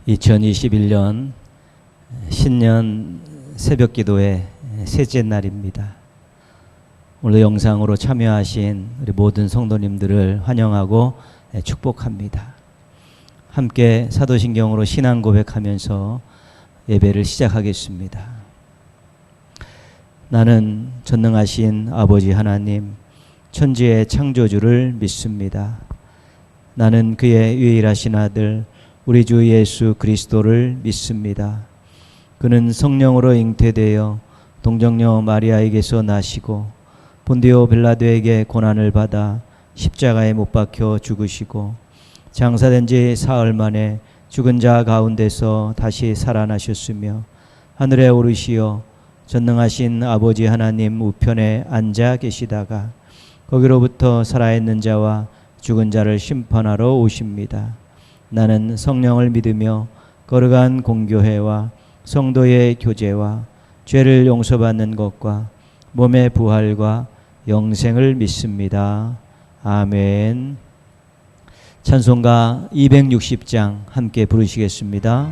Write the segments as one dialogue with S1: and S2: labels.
S1: 2021년 신년 새벽 기도의 셋째 날입니다. 오늘 영상으로 참여하신 우리 모든 성도님들을 환영하고 축복합니다. 함께 사도신경으로 신앙 고백하면서 예배를 시작하겠습니다. 나는 전능하신 아버지 하나님, 천지의 창조주를 믿습니다. 나는 그의 유일하신 아들 우리 주 예수 그리스도를 믿습니다. 그는 성령으로 잉태되어 동정녀 마리아에게서 나시고 본디오 빌라도에게 고난을 받아 십자가에 못 박혀 죽으시고 장사된 지 사흘 만에 죽은 자 가운데서 다시 살아나셨으며 하늘에 오르시어 전능하신 아버지 하나님 우편에 앉아 계시다가 거기로부터 살아있는 자와 죽은 자를 심판하러 오십니다. 나는 성령을 믿으며 거룩한 공교회와 성도의 교제와 죄를 용서받는 것과 몸의 부활과 영생을 믿습니다. 아멘. 찬송가 260장 함께 부르시겠습니다.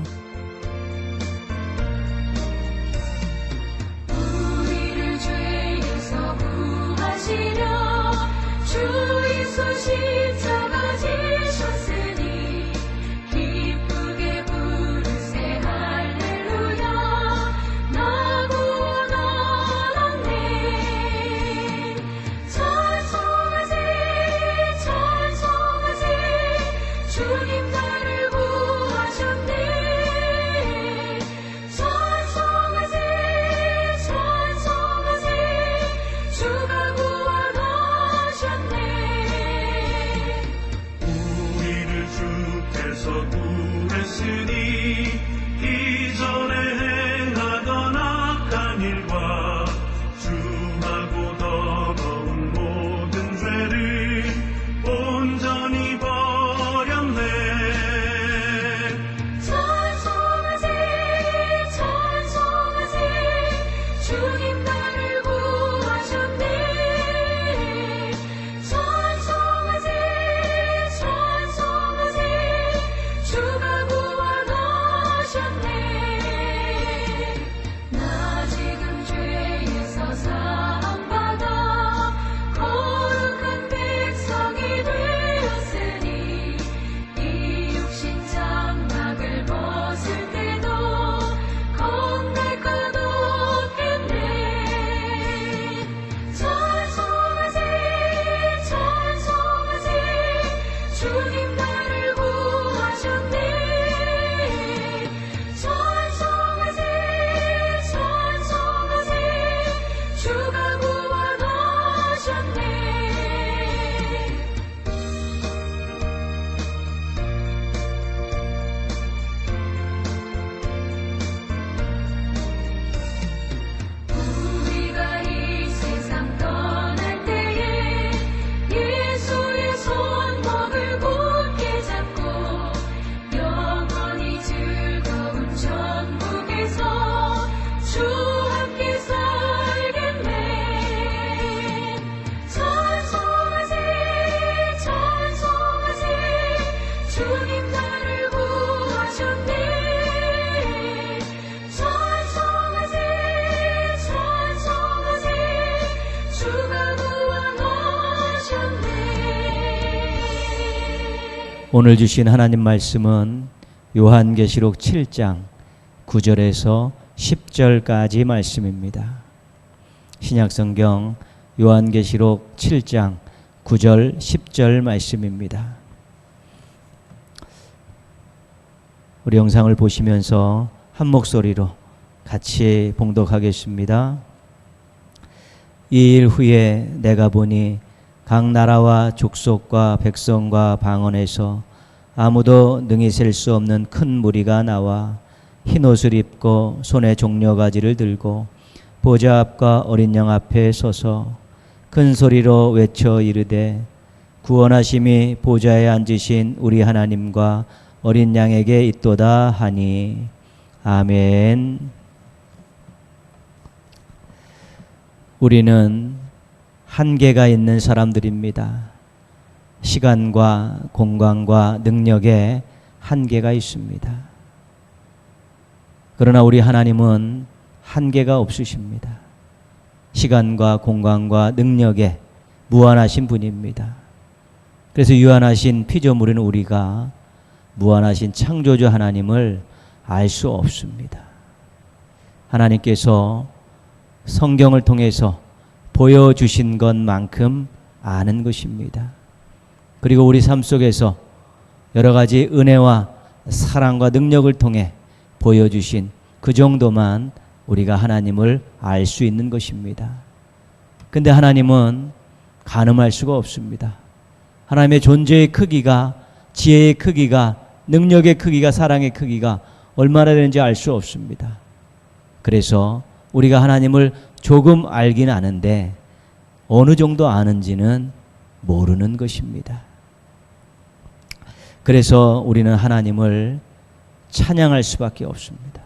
S1: 오늘 주신 하나님 말씀은 요한계시록 7장 9절에서 10절까지 말씀입니다. 신약성경 요한계시록 7장 9절 10절 말씀입니다. 우리 영상을 보시면서 한 목소리로 같이 봉독하겠습니다. 이 일 후에 내가 보니 각 나라와 족속과 백성과 방언에서 아무도 능히 셀 수 없는 큰 무리가 나와 흰옷을 입고 손에 종려가지를 들고 보좌 앞과 어린 양 앞에 서서 큰 소리로 외쳐 이르되 구원하심이 보좌에 앉으신 우리 하나님과 어린 양에게 있도다 하니. 아멘. 우리는 한계가 있는 사람들입니다. 시간과 공간과 능력에 한계가 있습니다. 그러나 우리 하나님은 한계가 없으십니다. 시간과 공간과 능력에 무한하신 분입니다. 그래서 유한하신 피조물인 우리가 무한하신 창조주 하나님을 알 수 없습니다. 하나님께서 성경을 통해서 보여주신 것만큼 아는 것입니다. 그리고 우리 삶 속에서 여러 가지 은혜와 사랑과 능력을 통해 보여주신 그 정도만 우리가 하나님을 알 수 있는 것입니다. 근데 하나님은 가늠할 수가 없습니다. 하나님의 존재의 크기가, 지혜의 크기가, 능력의 크기가, 사랑의 크기가 얼마나 되는지 알 수 없습니다. 그래서 우리가 하나님을 조금 알긴 아는데 어느 정도 아는지는 모르는 것입니다. 그래서 우리는 하나님을 찬양할 수밖에 없습니다.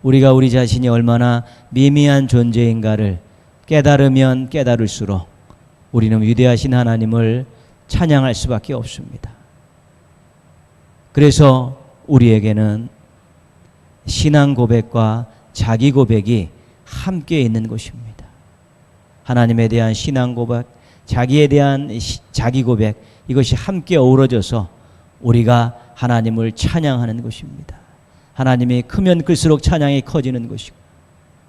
S1: 우리가 우리 자신이 얼마나 미미한 존재인가를 깨달으면 깨달을수록 우리는 위대하신 하나님을 찬양할 수밖에 없습니다. 그래서 우리에게는 신앙 고백과 자기 고백이 함께 있는 것입니다. 하나님에 대한 신앙 고백, 자기에 대한 자기 고백, 이것이 함께 어우러져서 우리가 하나님을 찬양하는 것입니다. 하나님이 크면 클수록 찬양이 커지는 것이고,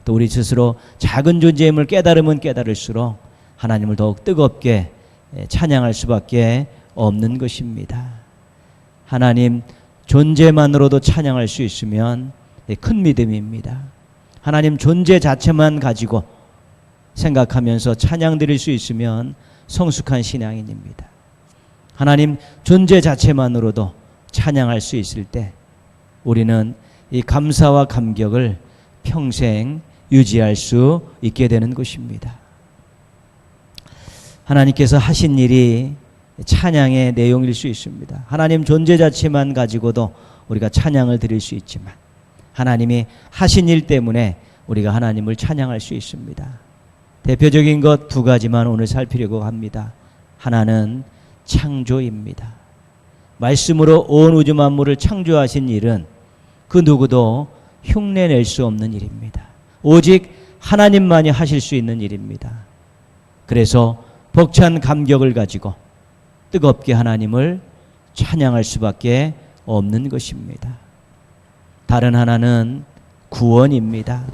S1: 또 우리 스스로 작은 존재임을 깨달으면 깨달을수록 하나님을 더욱 뜨겁게 찬양할 수밖에 없는 것입니다. 하나님 존재만으로도 찬양할 수 있으면 큰 믿음입니다. 하나님 존재 자체만 가지고 생각하면서 찬양 드릴 수 있으면 성숙한 신앙인입니다. 하나님 존재 자체만으로도 찬양할 수 있을 때 우리는 이 감사와 감격을 평생 유지할 수 있게 되는 것입니다. 하나님께서 하신 일이 찬양의 내용일 수 있습니다. 하나님 존재 자체만 가지고도 우리가 찬양을 드릴 수 있지만 하나님이 하신 일 때문에 우리가 하나님을 찬양할 수 있습니다. 대표적인 것 두 가지만 오늘 살피려고 합니다. 하나는 창조입니다. 말씀으로 온 우주 만물을 창조하신 일은 그 누구도 흉내낼 수 없는 일입니다. 오직 하나님만이 하실 수 있는 일입니다. 그래서 벅찬 감격을 가지고 뜨겁게 하나님을 찬양할 수밖에 없는 것입니다. 다른 하나는 구원입니다.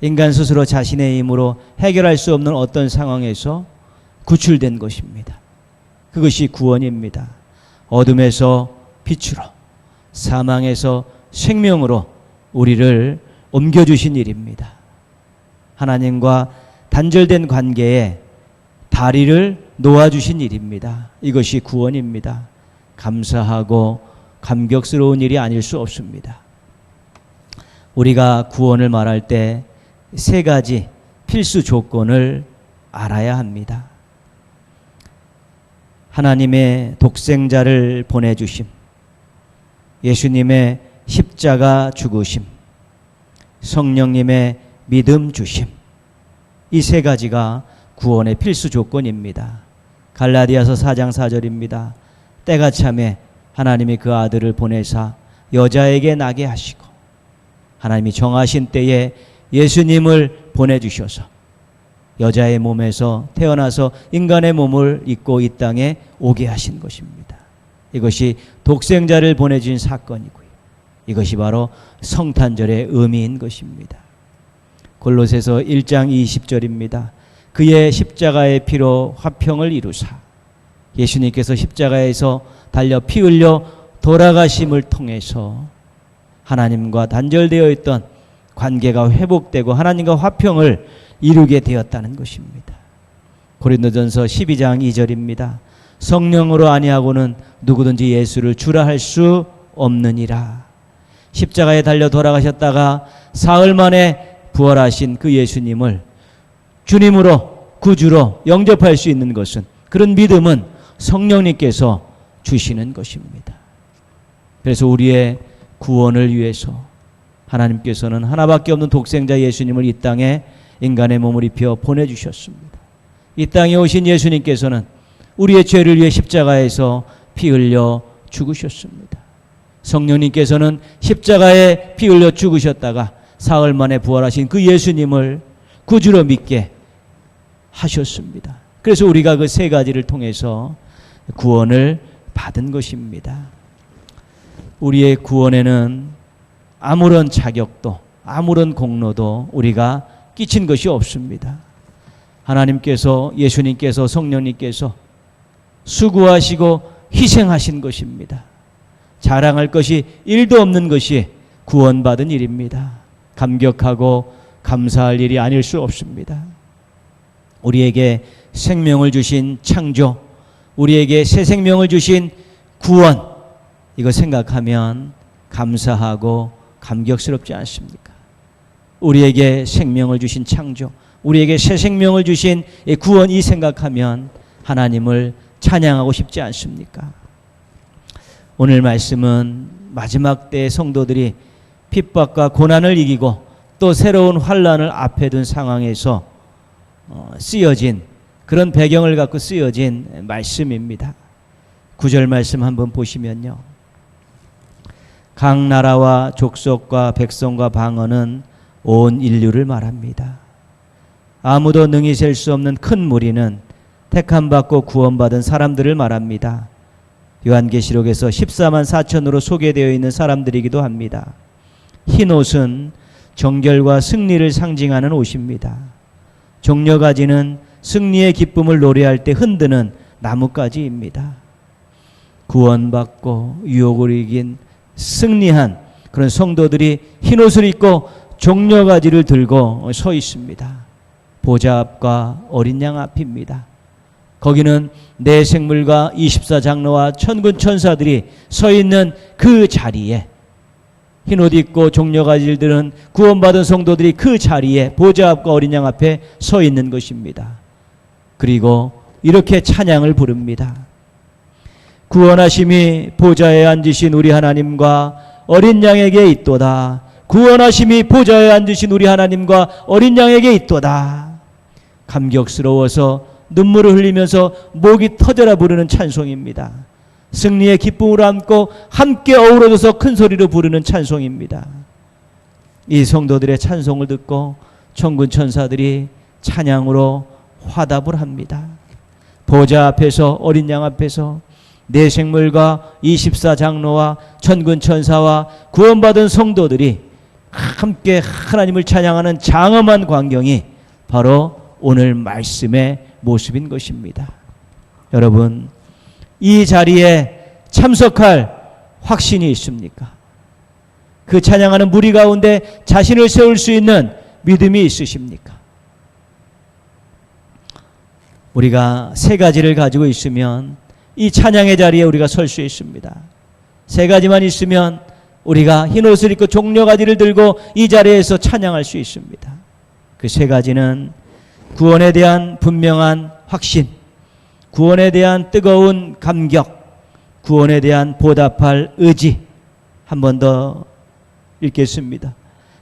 S1: 인간 스스로 자신의 힘으로 해결할 수 없는 어떤 상황에서 구출된 것입니다. 그것이 구원입니다. 어둠에서 빛으로, 사망에서 생명으로 우리를 옮겨주신 일입니다. 하나님과 단절된 관계에 다리를 놓아주신 일입니다. 이것이 구원입니다. 감사하고 감격스러운 일이 아닐 수 없습니다. 우리가 구원을 말할 때 세 가지 필수 조건을 알아야 합니다. 하나님의 독생자를 보내주심, 예수님의 십자가 죽으심, 성령님의 믿음 주심, 이 세 가지가 구원의 필수 조건입니다. 갈라디아서 4장 4절입니다. 때가 참에 하나님이 그 아들을 보내사 여자에게 나게 하시고 하나님이 정하신 때에 예수님을 보내주셔서 여자의 몸에서 태어나서 인간의 몸을 입고 이 땅에 오게 하신 것입니다. 이것이 독생자를 보내준 사건이고요. 이것이 바로 성탄절의 의미인 것입니다. 골로새서 1장 20절입니다. 그의 십자가의 피로 화평을 이루사 예수님께서 십자가에서 달려 피 흘려 돌아가심을 통해서 하나님과 단절되어 있던 관계가 회복되고 하나님과 화평을 이루게 되었다는 것입니다. 고린도전서 12장 2절입니다. 성령으로 아니하고는 누구든지 예수를 주라 할 수 없느니라. 십자가에 달려 돌아가셨다가 사흘 만에 부활하신 그 예수님을 주님으로 구주로 영접할 수 있는 것은, 그런 믿음은 성령님께서 주시는 것입니다. 그래서 우리의 구원을 위해서 하나님께서는 하나밖에 없는 독생자 예수님을 이 땅에 인간의 몸을 입혀 보내주셨습니다. 이 땅에 오신 예수님께서는 우리의 죄를 위해 십자가에서 피 흘려 죽으셨습니다. 성령님께서는 십자가에 피 흘려 죽으셨다가 사흘 만에 부활하신 그 예수님을 구주로 믿게 하셨습니다. 그래서 우리가 그 세 가지를 통해서 구원을 받은 것입니다. 우리의 구원에는 아무런 자격도 아무런 공로도 우리가 끼친 것이 없습니다. 하나님께서, 예수님께서, 성령님께서 수고하시고 희생하신 것입니다. 자랑할 것이 1도 없는 것이 구원받은 일입니다. 감격하고 감사할 일이 아닐 수 없습니다. 우리에게 생명을 주신 창조, 우리에게 새 생명을 주신 구원, 이거 생각하면 감사하고 감격스럽지 않습니까? 우리에게 생명을 주신 창조, 우리에게 새 생명을 주신 구원, 이 생각하면 하나님을 찬양하고 싶지 않습니까? 오늘 말씀은 마지막 때의 성도들이 핍박과 고난을 이기고 또 새로운 환난을 앞에 둔 상황에서 쓰여진 그런 배경을 갖고 쓰여진 말씀입니다. 9절 말씀 한번 보시면요. 각 나라와 족속과 백성과 방언은 온 인류를 말합니다. 아무도 능히 셀 수 없는 큰 무리는 택함받고 구원받은 사람들을 말합니다. 요한계시록에서 14만 4천으로 소개되어 있는 사람들이기도 합니다. 흰 옷은 정결과 승리를 상징하는 옷입니다. 종려가지는 승리의 기쁨을 노래할 때 흔드는 나뭇가지입니다. 구원받고 유혹을 이긴 승리한 그런 성도들이 흰 옷을 입고 종려가지를 들고 서 있습니다. 보좌 앞과 어린 양 앞입니다. 거기는 내 생물과 24장로와 천군 천사들이 서 있는 그 자리에, 흰옷 입고 종려가지를 들은 구원받은 성도들이 그 자리에 보좌 앞과 어린 양 앞에 서 있는 것입니다. 그리고 이렇게 찬양을 부릅니다. 구원하심이 보좌에 앉으신 우리 하나님과 어린 양에게 있도다. 구원하심이 보좌에 앉으신 우리 하나님과 어린 양에게 있도다. 감격스러워서 눈물을 흘리면서 목이 터져라 부르는 찬송입니다. 승리의 기쁨을 안고 함께 어우러져서 큰 소리로 부르는 찬송입니다. 이 성도들의 찬송을 듣고 천군 천사들이 찬양으로 화답을 합니다. 보좌 앞에서, 어린 양 앞에서 내 생물과 24장로와 천군 천사와 구원받은 성도들이 함께 하나님을 찬양하는 장엄한 광경이 바로 오늘 말씀의 모습인 것입니다. 여러분, 이 자리에 참석할 확신이 있습니까? 그 찬양하는 무리 가운데 자신을 세울 수 있는 믿음이 있으십니까? 우리가 세 가지를 가지고 있으면 이 찬양의 자리에 우리가 설 수 있습니다. 세 가지만 있으면 우리가 흰옷을 입고 종려가지를 들고 이 자리에서 찬양할 수 있습니다. 그 세 가지는 구원에 대한 분명한 확신, 구원에 대한 뜨거운 감격, 구원에 대한 보답할 의지. 한 번 더 읽겠습니다.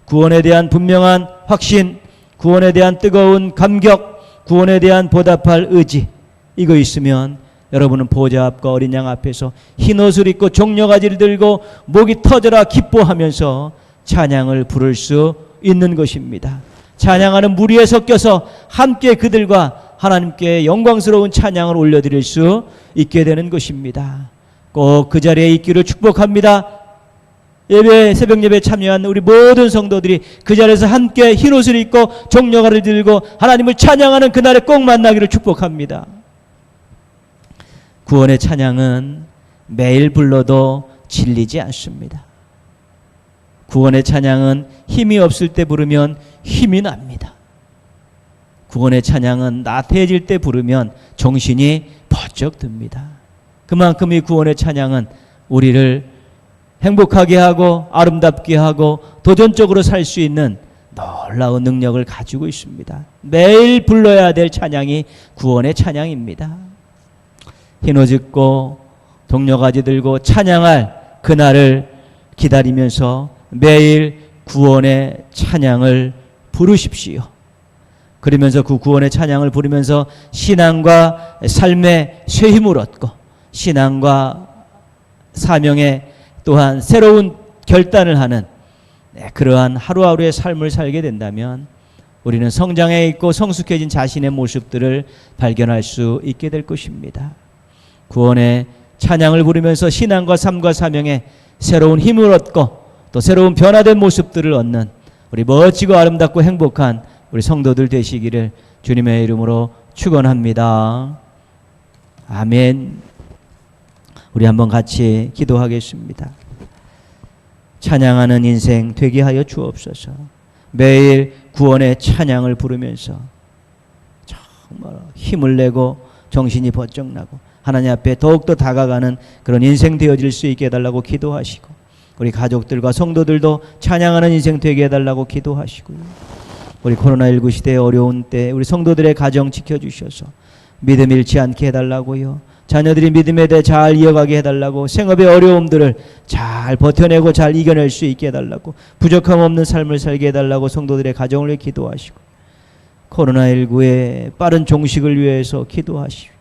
S1: 구원에 대한 분명한 확신, 구원에 대한 뜨거운 감격, 구원에 대한 보답할 의지. 이거 있으면 여러분은 보좌 앞과 어린 양 앞에서 흰옷을 입고 종려가지를 들고 목이 터져라 기뻐하면서 찬양을 부를 수 있는 것입니다. 찬양하는 무리에 섞여서 함께 그들과 하나님께 영광스러운 찬양을 올려드릴 수 있게 되는 것입니다. 꼭 그 자리에 있기를 축복합니다. 예배, 새벽 예배에 참여한 우리 모든 성도들이 그 자리에서 함께 흰옷을 입고 종려가를 들고 하나님을 찬양하는 그날에 꼭 만나기를 축복합니다. 구원의 찬양은 매일 불러도 질리지 않습니다. 구원의 찬양은 힘이 없을 때 부르면 힘이 납니다. 구원의 찬양은 나태해질 때 부르면 정신이 번쩍 듭니다. 그만큼 이 구원의 찬양은 우리를 행복하게 하고 아름답게 하고 도전적으로 살 수 있는 놀라운 능력을 가지고 있습니다. 매일 불러야 될 찬양이 구원의 찬양입니다. 흰옷 입고 동료가지 들고 찬양할 그날을 기다리면서 매일 구원의 찬양을 부르십시오. 그러면서 그 구원의 찬양을 부르면서 신앙과 삶의 새 힘을 얻고 신앙과 사명의 또한 새로운 결단을 하는 그러한 하루하루의 삶을 살게 된다면 우리는 성장해 있고 성숙해진 자신의 모습들을 발견할 수 있게 될 것입니다. 구원의 찬양을 부르면서 신앙과 삶과 사명에 새로운 힘을 얻고 또 새로운 변화된 모습들을 얻는 우리 멋지고 아름답고 행복한 우리 성도들 되시기를 주님의 이름으로 축원합니다. 아멘. 우리 한번 같이 기도하겠습니다. 찬양하는 인생 되게 하여 주옵소서. 매일 구원의 찬양을 부르면서 정말 힘을 내고 정신이 번쩍 나고 하나님 앞에 더욱더 다가가는 그런 인생 되어질 수 있게 해달라고 기도하시고, 우리 가족들과 성도들도 찬양하는 인생 되게 해달라고 기도하시고요. 우리 코로나19 시대의 어려운 때 우리 성도들의 가정 지켜주셔서 믿음 잃지 않게 해달라고요. 자녀들이 믿음에 대해 잘 이어가게 해달라고, 생업의 어려움들을 잘 버텨내고 잘 이겨낼 수 있게 해달라고, 부족함 없는 삶을 살게 해달라고 성도들의 가정을 위해 기도하시고, 코로나19의 빠른 종식을 위해서 기도하시고,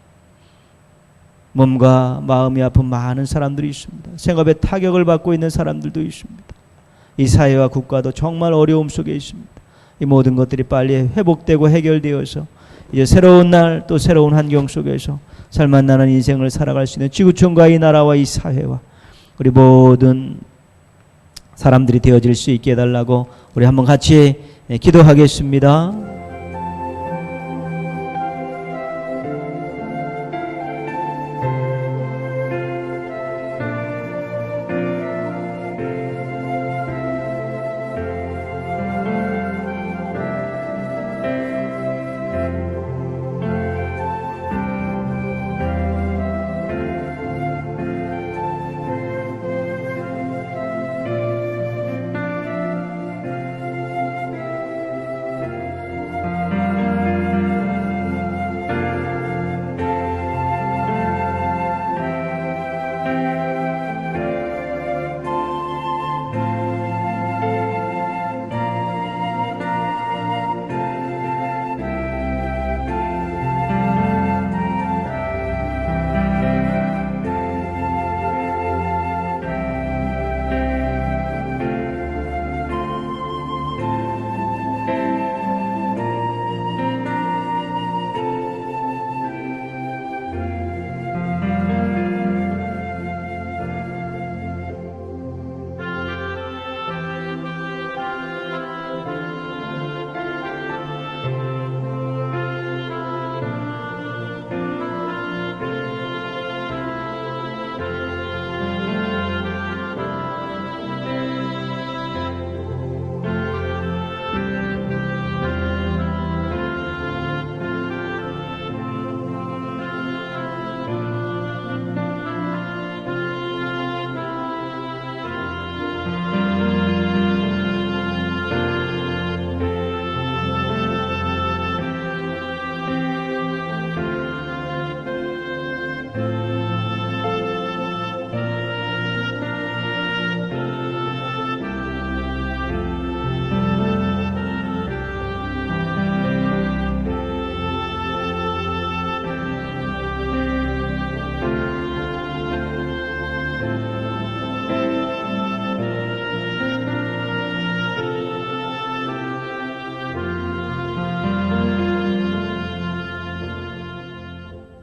S1: 몸과 마음이 아픈 많은 사람들이 있습니다. 생업에 타격을 받고 있는 사람들도 있습니다. 이 사회와 국가도 정말 어려움 속에 있습니다. 이 모든 것들이 빨리 회복되고 해결되어서 이제 새로운 날 또 새로운 환경 속에서 살맛나는 인생을 살아갈 수 있는 지구촌과 이 나라와 이 사회와 우리 모든 사람들이 되어질 수 있게 해달라고 우리 한번 같이 기도하겠습니다.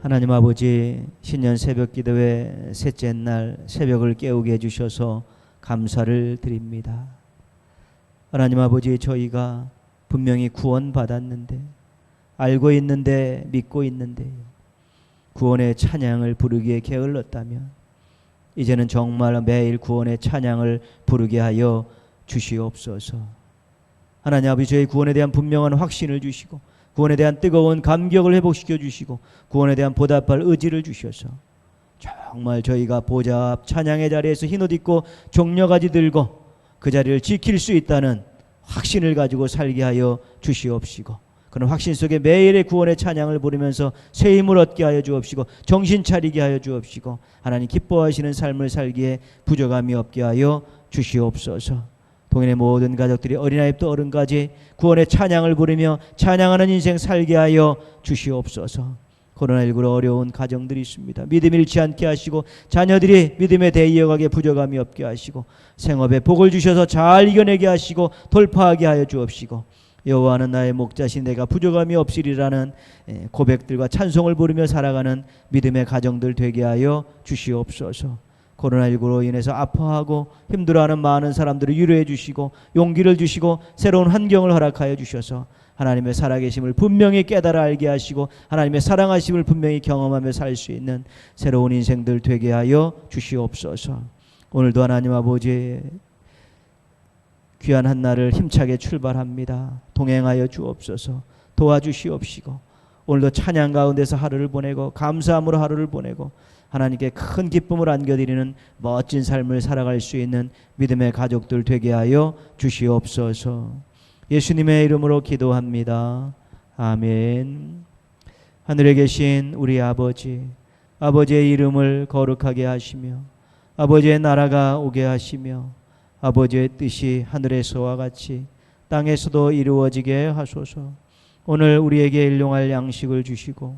S1: 하나님 아버지, 신년 새벽 기도회 셋째 날 새벽을 깨우게 해주셔서 감사를 드립니다. 하나님 아버지, 저희가 분명히 구원받았는데, 알고 있는데, 믿고 있는데 구원의 찬양을 부르기에 게을렀다면 이제는 정말 매일 구원의 찬양을 부르게 하여 주시옵소서. 하나님 아버지, 저희 구원에 대한 분명한 확신을 주시고 구원에 대한 뜨거운 감격을 회복시켜 주시고 구원에 대한 보답할 의지를 주셔서 정말 저희가 보좌 앞 찬양의 자리에서 흰옷 입고 종려가지 들고 그 자리를 지킬 수 있다는 확신을 가지고 살게 하여 주시옵시고, 그런 확신 속에 매일의 구원의 찬양을 부르면서 새 힘을 얻게 하여 주옵시고 정신 차리게 하여 주옵시고 하나님 기뻐하시는 삶을 살기에 부족함이 없게 하여 주시옵소서. 동인의 모든 가족들이 어린아이부터 어른까지 구원의 찬양을 부르며 찬양하는 인생 살게 하여 주시옵소서. 코로나19로 어려운 가정들이 있습니다. 믿음 잃지 않게 하시고 자녀들이 믿음에 대해 이어가게 부족함이 없게 하시고 생업에 복을 주셔서 잘 이겨내게 하시고 돌파하게 하여 주옵시고 여호와는 나의 목자신 내가 부족함이 없으리라는 고백들과 찬송을 부르며 살아가는 믿음의 가정들 되게 하여 주시옵소서. 코로나19로 인해서 아파하고 힘들어하는 많은 사람들을 위로해 주시고 용기를 주시고 새로운 환경을 허락하여 주셔서 하나님의 살아계심을 분명히 깨달아 알게 하시고 하나님의 사랑하심을 분명히 경험하며 살 수 있는 새로운 인생들 되게 하여 주시옵소서. 오늘도 하나님 아버지 귀한 한 날을 힘차게 출발합니다. 동행하여 주옵소서. 도와주시옵시고 오늘도 찬양 가운데서 하루를 보내고 감사함으로 하루를 보내고 하나님께 큰 기쁨을 안겨드리는 멋진 삶을 살아갈 수 있는 믿음의 가족들 되게 하여 주시옵소서. 예수님의 이름으로 기도합니다. 아멘. 하늘에 계신 우리 아버지, 아버지의 이름을 거룩하게 하시며 아버지의 나라가 오게 하시며 아버지의 뜻이 하늘에서와 같이 땅에서도 이루어지게 하소서. 오늘 우리에게 일용할 양식을 주시고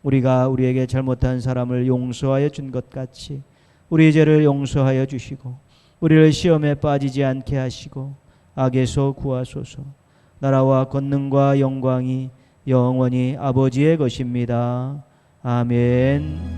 S1: 우리가 우리에게 잘못한 사람을 용서하여 준 것 같이 우리 죄를 용서하여 주시고 우리를 시험에 빠지지 않게 하시고 악에서 구하소서. 나라와 권능과 영광이 영원히 아버지의 것입니다. 아멘.